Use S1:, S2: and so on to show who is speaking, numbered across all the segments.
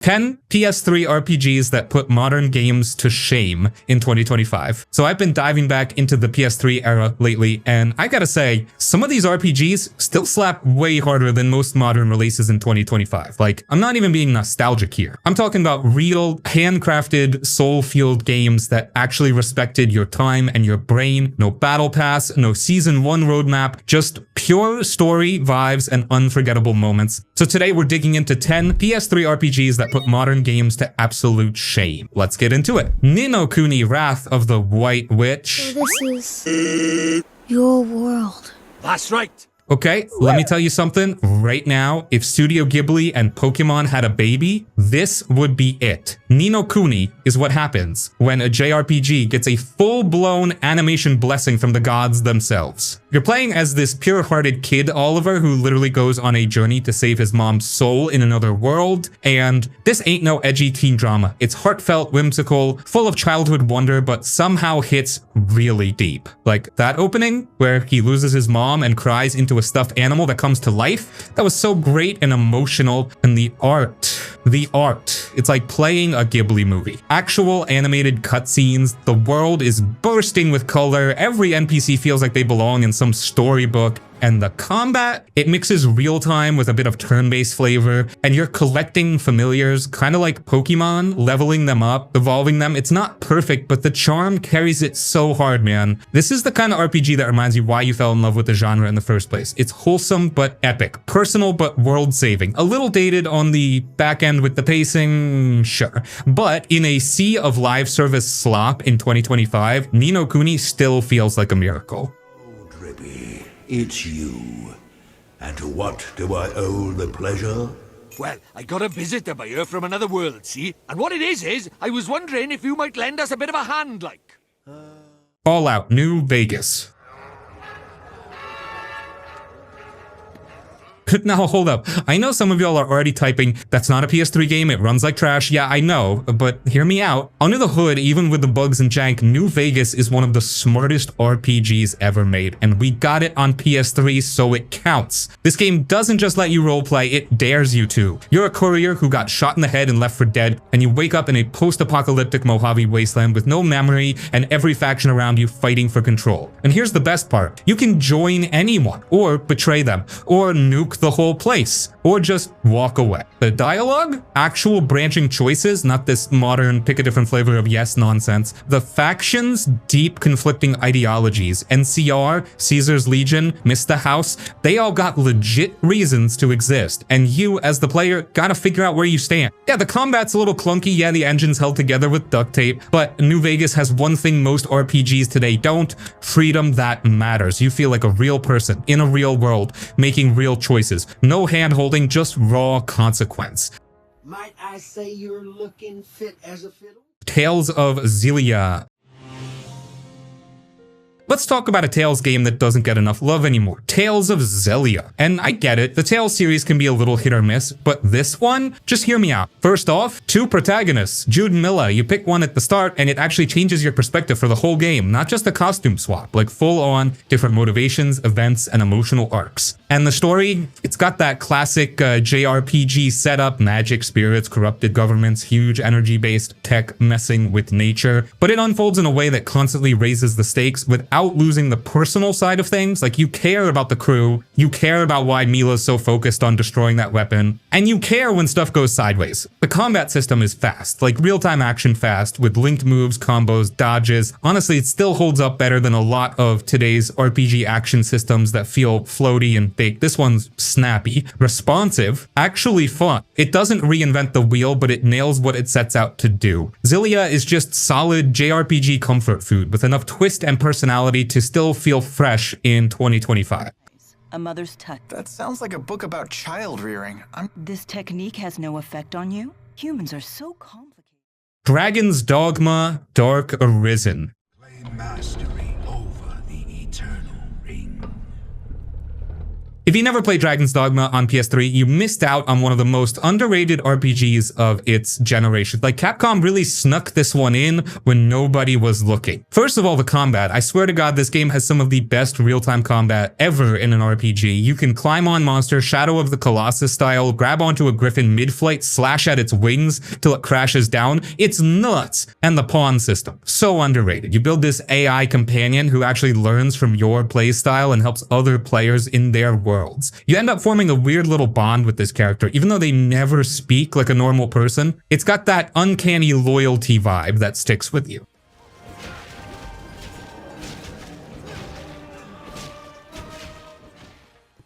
S1: 10 PS3 RPGs that put modern games to shame in 2025. So I've been diving back into the PS3 era lately, and I gotta say, some of these RPGs still slap way harder than most modern releases in 2025. Like, I'm not even being nostalgic here. I'm talking about real, handcrafted, soul-fueled games that actually respected your time and your brain. No battle pass, no season 1 roadmap, just pure story, vibes, and unforgettable moments. So today we're digging into 10 PS3 RPGs that put modern games to absolute shame. Let's get into it. Ni no Kuni: Wrath of the White Witch.
S2: So this is your world.
S3: That's right.
S1: Okay, let me tell you something. Right now, if Studio Ghibli and Pokemon had a baby, this would be it. Ni no Kuni is what happens when a JRPG gets a full-blown animation blessing from the gods themselves. You're playing as this pure-hearted kid, Oliver, who literally goes on a journey to save his mom's soul in another world, and this ain't no edgy teen drama. It's heartfelt, whimsical, full of childhood wonder, but somehow hits really deep. Like that opening where he loses his mom and cries into a stuffed animal that comes to life. That was so great and emotional. And the art, it's like playing a Ghibli movie. Actual animated cutscenes, the world is bursting with color, every NPC feels like they belong in some storybook. And the combat, it mixes real-time with a bit of turn-based flavor, and you're collecting familiars, kind of like Pokemon, leveling them up, evolving them. It's not perfect, but the charm carries it so hard, man. This is the kind of RPG that reminds you why you fell in love with the genre in the first place. It's wholesome but epic, personal but world-saving, a little dated on the back end with the pacing, sure. But in a sea of live service slop in 2025, Ni no Kuni still feels like a miracle.
S4: It's you. And to what do I owe the pleasure?
S3: Well, I got a visitor by here from another world, see? And what it is I was wondering if you might lend us a bit of a hand, like.
S1: All Out New Vegas. Now, hold up. I know some of y'all are already typing, that's not a PS3 game, it runs like trash. Yeah, I know, but hear me out. Under the hood, even with the bugs and jank, New Vegas is one of the smartest RPGs ever made, and we got it on PS3, so it counts. This game doesn't just let you roleplay, it dares you to. You're a courier who got shot in the head and left for dead, and you wake up in a post-apocalyptic Mojave wasteland with no memory and every faction around you fighting for control. And here's the best part. You can join anyone, or betray them, or nuke the whole place, or just walk away. The dialogue? Actual branching choices, not this modern pick a different flavor of yes nonsense. The factions? Deep conflicting ideologies. NCR, Caesar's Legion, Mista House, they all got legit reasons to exist, and you, as the player, gotta figure out where you stand. Yeah, the combat's a little clunky, yeah, the engine's held together with duct tape, but New Vegas has one thing most RPGs today don't: freedom that matters. You feel like a real person, in a real world, making real choices. No hand-holding, just raw consequence.
S4: Might I say you're looking fit as a fiddle?
S1: Tales of Xillia. Let's talk about a Tales game that doesn't get enough love anymore. Tales of Xillia. And I get it, the Tales series can be a little hit or miss, but this one? Just hear me out. First off, 2 protagonists, Jude and Milla. You pick one at the start and it actually changes your perspective for the whole game, not just a costume swap, like full on different motivations, events, and emotional arcs. And the story, it's got that classic JRPG setup, magic, spirits, corrupted governments, huge energy-based tech messing with nature, but it unfolds in a way that constantly raises the stakes without losing the personal side of things. Like, you care about the crew, you care about why Mila's so focused on destroying that weapon, and you care when stuff goes sideways. The combat system is fast, like real-time action fast, with linked moves, combos, dodges. Honestly, it still holds up better than a lot of today's RPG action systems that feel floaty and fake. This one's snappy, responsive, actually fun. It doesn't reinvent the wheel, but it nails what it sets out to do. Xillia is just solid JRPG comfort food with enough twist and personality to still feel fresh in 2025.
S5: A mother's touch.
S6: That sounds like a book about child rearing.
S5: This technique has no effect on you? Humans are so complicated.
S1: Dragon's Dogma: Dark Arisen.
S4: Claim mastery over the eternal ring.
S1: If you never played Dragon's Dogma on PS3, you missed out on one of the most underrated RPGs of its generation. Like, Capcom really snuck this one in when nobody was looking. First of all, the combat. I swear to God, this game has some of the best real-time combat ever in an RPG. You can climb on monsters, Shadow of the Colossus style, grab onto a griffin mid-flight, slash at its wings till it crashes down. It's nuts. And the pawn system. So underrated. You build this AI companion who actually learns from your playstyle and helps other players in their worlds. You end up forming a weird little bond with this character, even though they never speak like a normal person. It's got that uncanny loyalty vibe that sticks with you.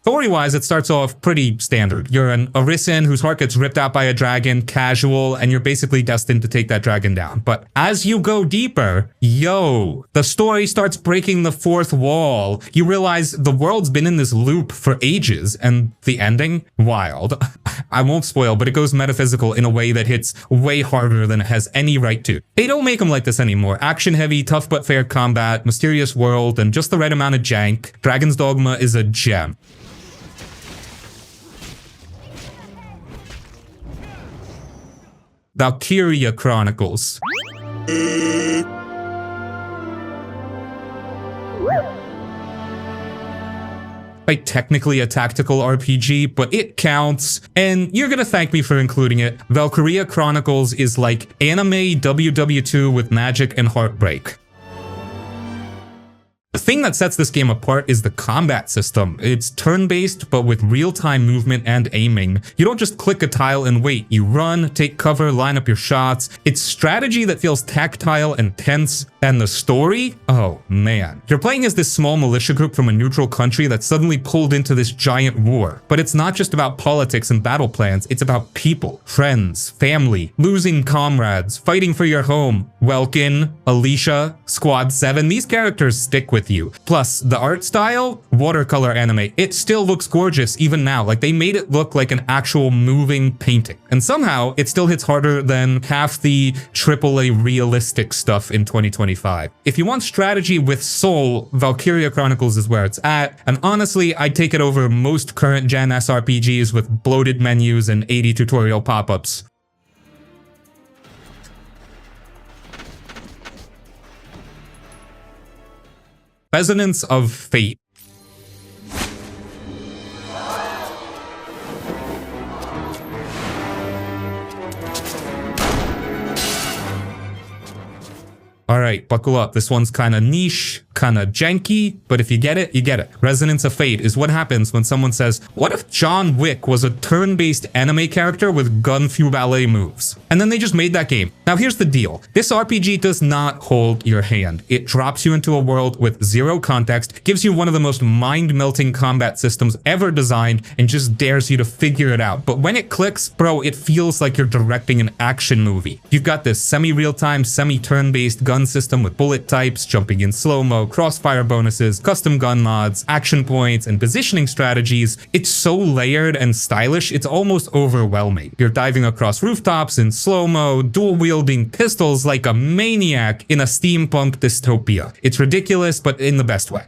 S1: Story-wise, it starts off pretty standard. You're an Arisen whose heart gets ripped out by a dragon, casual, and you're basically destined to take that dragon down. But as you go deeper, the story starts breaking the fourth wall. You realize the world's been in this loop for ages, and the ending? Wild. I won't spoil, but it goes metaphysical in a way that hits way harder than it has any right to. They don't make them like this anymore. Action-heavy, tough but fair combat, mysterious world, and just the right amount of jank. Dragon's Dogma is a gem. Valkyria Chronicles. Like, technically a tactical RPG, but it counts, and you're gonna thank me for including it. Valkyria Chronicles is like anime WW2 with magic and heartbreak. The thing that sets this game apart is the combat system. It's turn-based, but with real-time movement and aiming. You don't just click a tile and wait. You run, take cover, line up your shots. It's strategy that feels tactile and tense. And the story? Oh man. You're playing as this small militia group from a neutral country that's suddenly pulled into this giant war. But it's not just about politics and battle plans. It's about people, friends, family, losing comrades, fighting for your home. Welkin, Alicia, Squad 7, these characters stick with you. Plus, the art style, watercolor anime, it still looks gorgeous even now. Like, they made it look like an actual moving painting. And somehow, it still hits harder than half the AAA realistic stuff in 2025. If you want strategy with soul, Valkyria Chronicles is where it's at. And honestly, I'd take it over most current gen SRPGs with bloated menus and 80 tutorial pop-ups. Resonance of Fate. Alright, buckle up. This one's kinda niche, kinda janky, but if you get it, you get it. Resonance of Fate is what happens when someone says, what if John Wick was a turn-based anime character with gun fu ballet moves? And then they just made that game. Now here's the deal. This RPG does not hold your hand. It drops you into a world with zero context, gives you one of the most mind-melting combat systems ever designed, and just dares you to figure it out. But when it clicks, bro, it feels like you're directing an action movie. You've got this semi-real-time, semi-turn-based gun system with bullet types, jumping in slow-mo, crossfire bonuses, custom gun mods, action points, and positioning strategies. It's so layered and stylish, it's almost overwhelming. You're diving across rooftops in slow-mo, dual-wielding pistols like a maniac in a steampunk dystopia. It's ridiculous, but in the best way.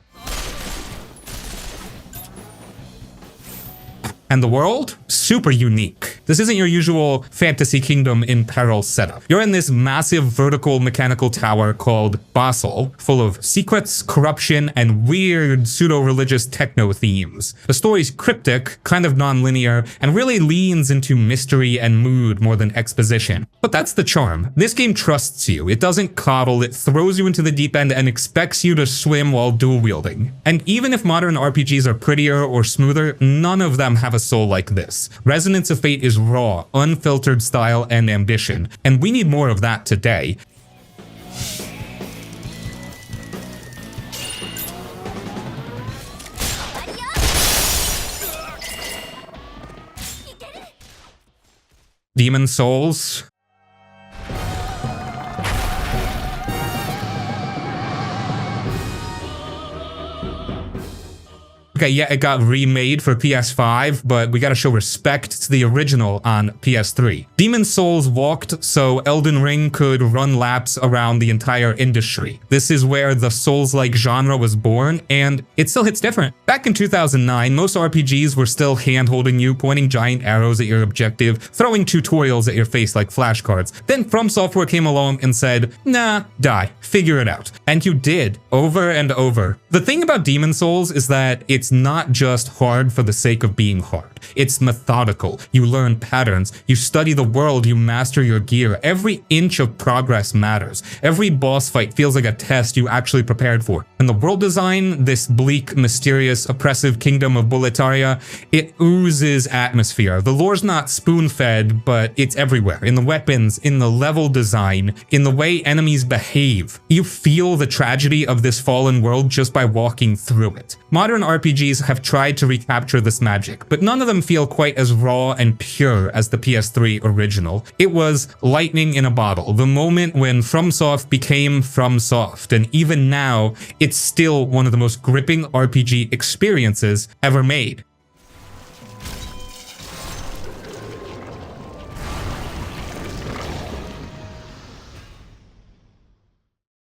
S1: And the world? Super unique. This isn't your usual fantasy kingdom in peril setup. You're in this massive vertical mechanical tower called Basel, full of secrets, corruption, and weird pseudo-religious techno themes. The story's cryptic, kind of non-linear, and really leans into mystery and mood more than exposition. But that's the charm. This game trusts you. It doesn't coddle, it throws you into the deep end and expects you to swim while dual-wielding. And even if modern RPGs are prettier or smoother, none of them have a soul like this. Resonance of Fate is raw, unfiltered style and ambition, and we need more of that today. Demon Souls. Okay, yeah, it got remade for PS5, but we gotta show respect to the original on PS3. Demon's Souls walked so Elden Ring could run laps around the entire industry. This is where the Souls-like genre was born, and it still hits different. Back in 2009, most RPGs were still hand-holding you, pointing giant arrows at your objective, throwing tutorials at your face like flashcards. Then From Software came along and said, nah, die, figure it out. And you did, over and over. The thing about Demon's Souls is that it's not just hard for the sake of being hard. It's methodical. You learn patterns. You study the world. You master your gear. Every inch of progress matters. Every boss fight feels like a test you actually prepared for. And the world design, this bleak, mysterious, oppressive kingdom of Boletaria, it oozes atmosphere. The lore's not spoon-fed, but it's everywhere. In the weapons, in the level design, in the way enemies behave. You feel the tragedy of this fallen world just by walking through it. Modern RPGs have tried to recapture this magic, but none of them feel quite as raw and pure as the PS3 original. It was lightning in a bottle, the moment when FromSoft became FromSoft, and even now, it's still one of the most gripping RPG experiences ever made.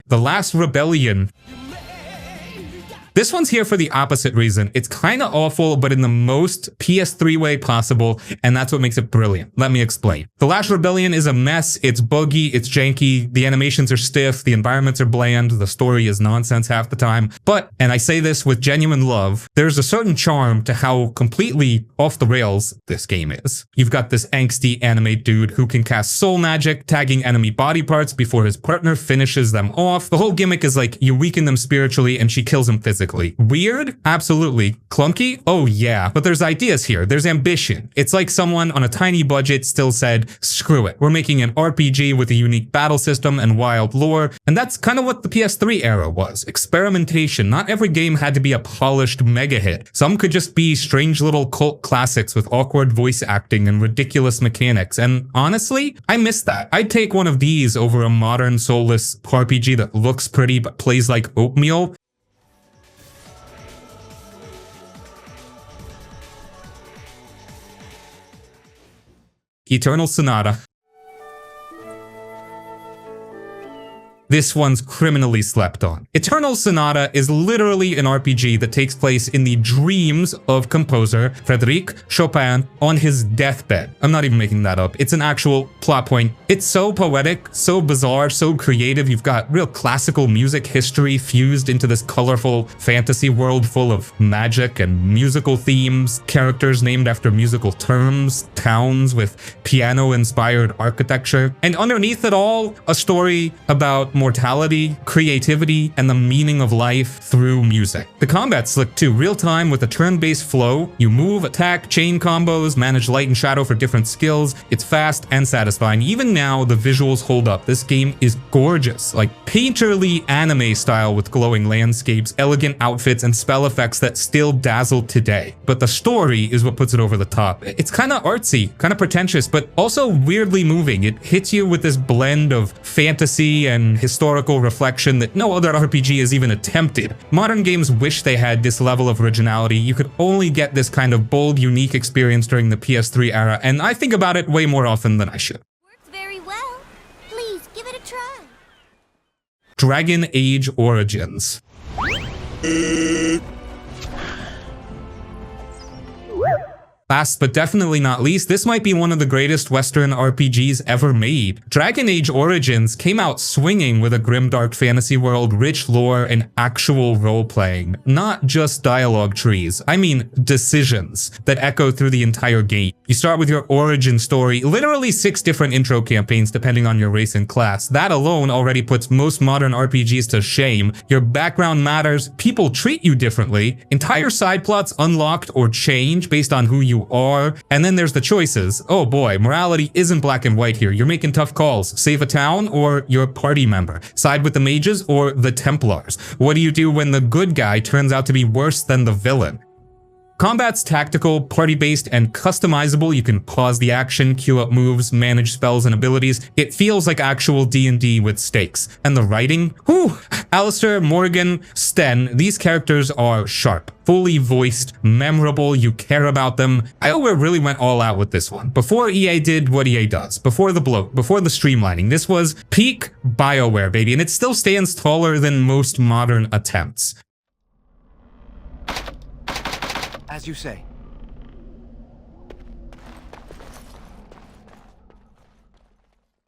S1: The Last Rebellion. This one's here for the opposite reason. It's kind of awful, but in the most PS3 way possible, and that's what makes it brilliant. Let me explain. The Last Rebellion is a mess. It's buggy, it's janky, the animations are stiff, the environments are bland, the story is nonsense half the time. But, and I say this with genuine love, there's a certain charm to how completely off the rails this game is. You've got this angsty anime dude who can cast soul magic, tagging enemy body parts before his partner finishes them off. The whole gimmick is like, you weaken them spiritually and she kills him physically. Weird? Absolutely. Clunky? Oh yeah. But there's ideas here. There's ambition. It's like someone on a tiny budget still said, screw it. We're making an RPG with a unique battle system and wild lore. And that's kind of what the PS3 era was. Experimentation. Not every game had to be a polished mega hit. Some could just be strange little cult classics with awkward voice acting and ridiculous mechanics. And honestly, I miss that. I'd take one of these over a modern soulless RPG that looks pretty but plays like oatmeal. Eternal Sonata. This one's criminally slept on. Eternal Sonata is literally an RPG that takes place in the dreams of composer Frédéric Chopin on his deathbed. I'm not even making that up. It's an actual plot point. It's so poetic, so bizarre, so creative. You've got real classical music history fused into this colorful fantasy world full of magic and musical themes, characters named after musical terms, towns with piano-inspired architecture, and underneath it all, a story about mortality, creativity, and the meaning of life through music. The combat's slick too, real time with a turn-based flow. You move, attack, chain combos, manage light and shadow for different skills. It's fast and satisfying. Even now, the visuals hold up. This game is gorgeous, like painterly anime style with glowing landscapes, elegant outfits, and spell effects that still dazzle today. But the story is what puts it over the top. It's kind of artsy, kind of pretentious, but also weirdly moving. It hits you with this blend of fantasy and historical reflection that no other RPG has even attempted. Modern games wish they had this level of originality. You could only get this kind of bold, unique experience during the PS3 era, and I think about it way more often than I should.
S2: Works very well. Please give it a try.
S1: Dragon Age Origins. Last but definitely not least, this might be one of the greatest Western RPGs ever made. Dragon Age Origins came out swinging with a grimdark fantasy world, rich lore, and actual role-playing. Not just dialogue trees, I mean decisions that echo through the entire game. You start with your origin story, literally 6 different intro campaigns depending on your race and class. That alone already puts most modern RPGs to shame. Your background matters, people treat you differently, entire side plots unlocked or change based on who you are, and then there's the choices. Oh boy, morality isn't black and white here. You're making tough calls. Save a town or your party member. Side with the mages or the Templars. What do you do when the good guy turns out to be worse than the villain? Combat's tactical, party-based, and customizable. You can pause the action, queue up moves, manage spells and abilities. It feels like actual D&D with stakes. And the writing? Whew! Alistair, Morgan, Sten, these characters are sharp, fully voiced, memorable, you care about them. BioWare really went all out with this one. Before EA did what EA does, before the streamlining, this was peak BioWare, baby, and it still stands taller than most modern attempts.
S7: As you say.